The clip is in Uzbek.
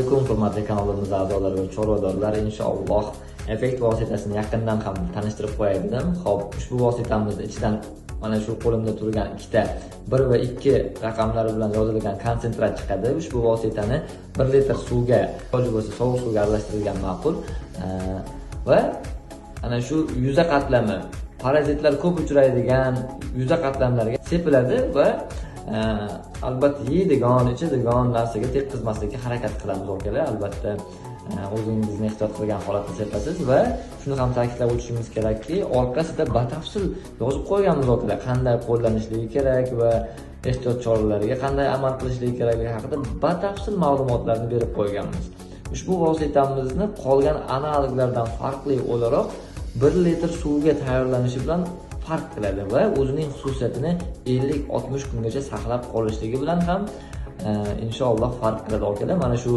alaykum hurmatli kanalimiz a'zolari va chorvadorlar. Inshaalloh effekt vositasini yaqindan ham tanishtirib qo'yay dedim. Xo'p, ushbu vositamizni ichidan mana shu qo'limda turgan ikkita 1 va 2 raqamlari bilan yozilgan konsentrat chiqadi. Ushbu vositani 1 litr suvga, iloji bo'lsa sovuq suvga aralashtirilgan ma'qul. Va ana shu yuza qatlami, parazitlar ko'p uchraydigan yuza qatlamlariga sepiladi va albatta yeydigan, ichadigan narsaga tekkizmaslikka harakat qilamiz okalar. Albatta o'zingizni ehtiyot qilgan holatda sepasiz va shuni ham ta'kidlab o'tishimiz kerakki, orqasida batafsil yozib qo'yganmiz okalar. Qanday qo'llanishligi kerak va ehtiyot choralariga qanday amal qilishligi kerakligi haqida batafsil ma'lumotlarni berib qo'yganmiz. Ushbu vositamizni qolgan analoglardan farqli o'laroq 1 litr suvga tayyorlanishi bilan farq qiladi va o'zining xususiyatini 50-60 kungacha saqlab qolishligi bilan ham inshaalloh farq qiladi okalar. Mana shu